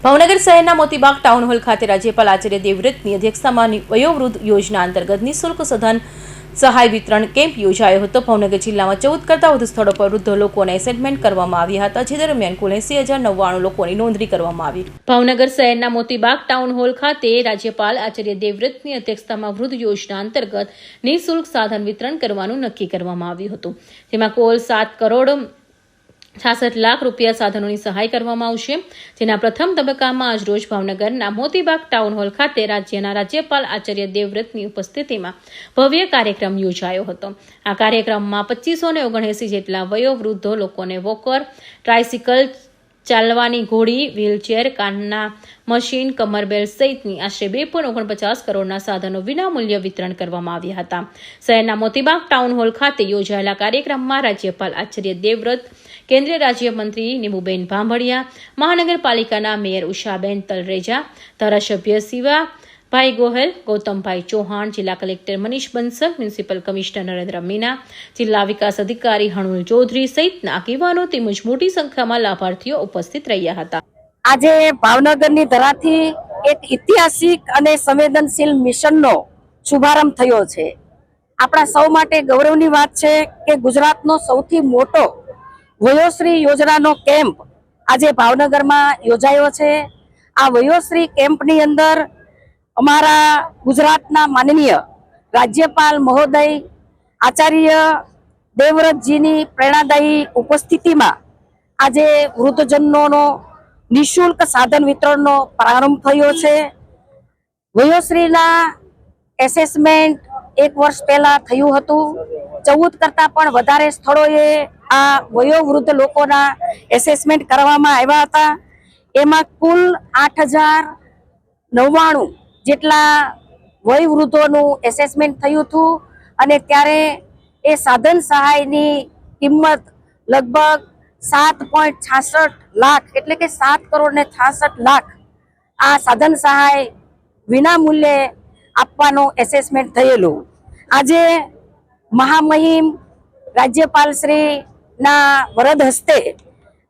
ભાવનગર શહેરના Moti Bagh town hall ખાતે રાજ્યપાલ આચાર્ય દેવવ્રતની અધ્યક્ષતામાં વયોવૃદ્ધ યોજના અંતર્ગત નિઃશુલ્ક સઘન સહાય વિતરણ કેમ્પ યોજાયો હતો। ભાવનગર જિલ્લામાં 14 કરતાં વધુ સ્થળો પર વૃદ્ધ લોકોને એસાઇનમેન્ટ કરવામાં આવ્યા હતા, જે દરમિયાન કુલ 80,099 લોકોની નોંધણી કરવામાં આવી। ભાવનગર શહેરના મોતીબાગ ટાઉન હોલ ખાતે રાજ્યપાલ આચાર્ય દેવવ્રતની અધ્યક્ષતામાં વૃદ્ધ યોજના અંતર્ગત નિઃશુલ્ક સાધન વિતરણ કરવાનું નક્કી કરવામાં આવ્યું હતું। તેમાં કુલ 7,66 લાખ રૂપિયા સાધનોની સહાય કરવામાં આવશે, જેના પ્રથમ તબક્કામાં આજરોજ ભાવનગરના મોતીબાગ ટાઉન હોલ ખાતે રાજ્યના રાજ્યપાલ આચાર્ય દેવવ્રતની ઉપસ્થિતિમાં ભવ્ય કાર્યક્રમ યોજાયો હતો। આ કાર્યક્રમમાં 2579 જેટલા વયોવૃદ્ધ લોકોને વોકર, ટ્રાયસિકલ, ચાલવાની ઘોડી, વ્હીલચેર, કાનના મશીન, કમરબેલ્ટ સહિતની આશરે 2.49 કરોડના સાધનો વિનામૂલ્ય વિતરણ કરવામાં આવ્યા હતા। શહેરના મોતીબાગ ટાઉન હોલ ખાતે યોજાયેલા કાર્યક્રમમાં રાજ્યપાલ આચાર્ય દેવવ્રત, કેન્દ્રીય રાજ્યમંત્રી નીમુબેન ભાંભળિયા, મહાનગરપાલિકાના મેયર ઉષાબેન તલરેજા, ધારાસભ્ય શિવાભાઈ ગોહેલ, ગૌતમભાઈ ચૌહાણ, જિલ્લા collector Manish Bansal, municipal commissioner Narendra Meena, જિલ્લા વિકાસ અધિકારી હણુલ ચૌધરી સહિતના આગેવાનો તેમજ મોટી સંખ્યામાં લાભાર્થીઓ ઉપસ્થિત રહ્યા હતા। આજે ભાવનગરની ધરાથી એક ઐતિહાસિક અને સંવેદનશીલ મિશનનો શુભારંભ થયો છે। આપણા સૌ માટે ગૌરવની વાત છે કે ગુજરાતનો સૌથી મોટો વયોશ્રી યોજનાનો કેમ્પ આજે ભાવનગરમાં યોજાયો છે। આ વયોશ્રી કેમ્પની અંદર અમારા ગુજરાતના માનનીય રાજ્યપાલ મહોદય આચાર્ય દેવવ્રતજીની પ્રેરણાદાયી ઉપસ્થિતિમાં આજે વૃદ્ધજનોનો નિઃશુલ્ક સાધન વિતરણનો પ્રારંભ થયો છે। વયોશ્રીના એસેસમેન્ટ 1 વર્ષ પહેલા થયું હતું। 14 કરતાં પણ વધારે સ્થળોએ આ વયોવૃદ્ધ લોકોના એસેસમેન્ટ કરવામાં આવ્યા હતા। એમાં કુલ 8,099 જેટલા વયવૃદ્ધોનું એસેસમેન્ટ થયું હતું અને ત્યારે એ સાધન સહાયની કિંમત લગભગ 7.66 લાખ એટલે કે 7,66 લાખ આ સાધન સહાય વિનામૂલ્યે આપવાનું એસેસમેન્ટ થયેલું। આજે મહામહિમ રાજ્યપાલ શ્રીના વરદ હસ્તે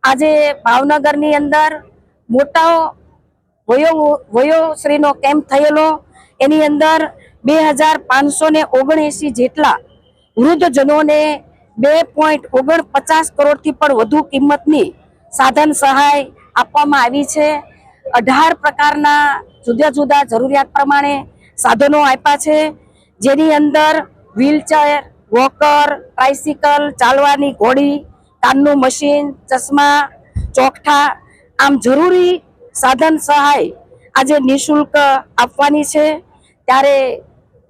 આજે ભાવનગરની અંદર મોટો વયોશ્રીનો કેમ્પ થયેલો। એની અંદર 2,579 જેટલા વૃદ્ધજનોને 2.49 કરોડથી પણ વધુ કિંમતની સાધન સહાય આપવામાં આવી છે। 18 પ્રકારના જુદા જુદા જરૂરિયાત પ્રમાણે સાધનો આપ્યા છે, જેની અંદર વ્હીલચેર, વોકર, ટ્રાયસિકલ, ચાલવાની ઘોડી, કાનનું મશીન, ચશ્મા, ચોકઠા, આમ જરૂરી સાધન સહાય આજે નિઃશુલ્ક આપવાની છે। ત્યારે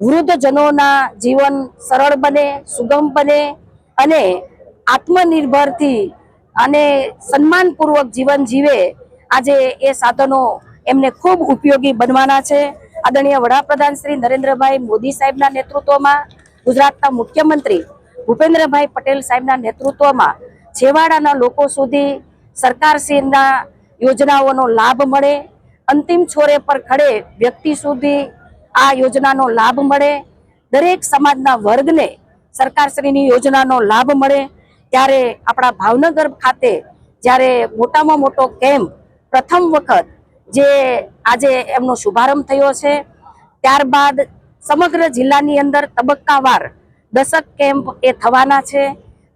વૃદ્ધજનોના જીવન સરળ બને, સુગમ બને અને આત્મનિર્ભરથી અને સન્માનપૂર્વક જીવન જીવે, આજે એ સાધનો એમને ખૂબ ઉપયોગી બનવાના છે। આદરણીય વડાપ્રધાન શ્રી નરેન્દ્રભાઈ મોદી સાહેબના નેતૃત્વમાં, ગુજરાતના મુખ્યમંત્રી ભૂપેન્દ્રભાઈ પટેલ સાહેબના નેતૃત્વમાં છેવાડાના લોકો સુધી સરકારશ્રીના યોજનાઓનો લાભ મળે, અંતિમ છોરે પર ખડે વ્યક્તિ સુધી આ યોજનાનો લાભ મળે, દરેક સમાજના વર્ગને સરકારશ્રીની યોજનાનો લાભ મળે। ત્યારે આપણા ભાવનગર ખાતે જ્યારે મોટામાં મોટો કેમ્પ પ્રથમ વખત જે આજે એમનો શુભારંભ થયો છે, ત્યારબાદ સમગ્ર જિલ્લાની અંદર તબક્કાવાર 10 કેમ્પ એ થવાના છે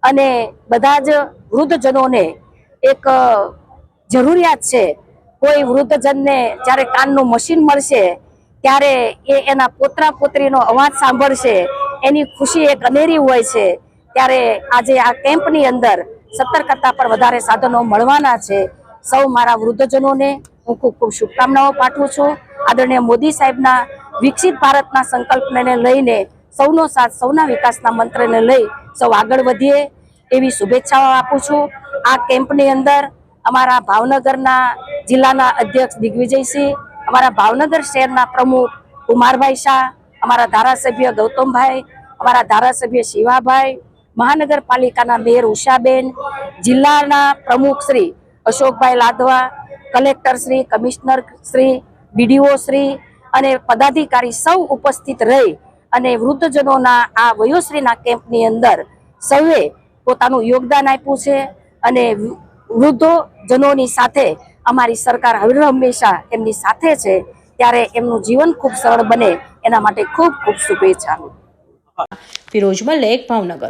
અને બધા જ વૃદ્ધજનોને એક જરૂરિયાત છે। કોઈ વૃદ્ધજનને જ્યારે કાનનું મશીન મળશે ત્યારે એ એના પોતરા પોતરીનો અવાજ સાંભળશે, એની ખુશી એક અનેરી હોય છે। ત્યારે આજે આ કેમ્પની અંદર 17 કરતાં પણ વધારે સાધનો મળવાના છે। સૌ મારા વૃદ્ધજનોને હું ખૂબ ખૂબ શુભકામનાઓ પાઠવું છું। આદરણીય મોદી સાહેબના વિકસિત ભારતના સંકલ્પને લઈને સૌનો સાથ, સૌના વિકાસના મંત્રને લઈ સૌ આગળ વધીએ એવી શુભેચ્છાઓ આપું છું। આ કેમ્પની અંદર અમારા ભાવનગરના જિલ્લાના અધ્યક્ષ દિગ્વિજયસિંહ, અમારા ભાવનગર શહેરના પ્રમુખ કુમારભાઈ શાહ, અમારા ધારાસભ્ય ગૌતમભાઈ, અમારા ધારાસભ્ય શિવાભાઈ, મહાનગરપાલિકાના મેયર ઉષાબેન, જિલ્લાના પ્રમુખ Shri Ashokbhai Ladva, collector Shri, commissioner Shri, BDO Shri અને પદાધિકારી સૌ ઉપસ્થિત રહી અને વૃદ્ધજનોના આ વયોશ્રીના કેમ્પની અંદર સૌએ પોતાનું યોગદાન આપ્યું છે અને વૃદ્ધજનોની સાથે અમારી સરકાર હવે હંમેશા એમની સાથે છે, ત્યારે એમનું જીવન ખૂબ સરળ બને એના માટે ખૂબ ખૂબ શુભેચ્છા. ફિરોજ મલેક, ભાવનગર.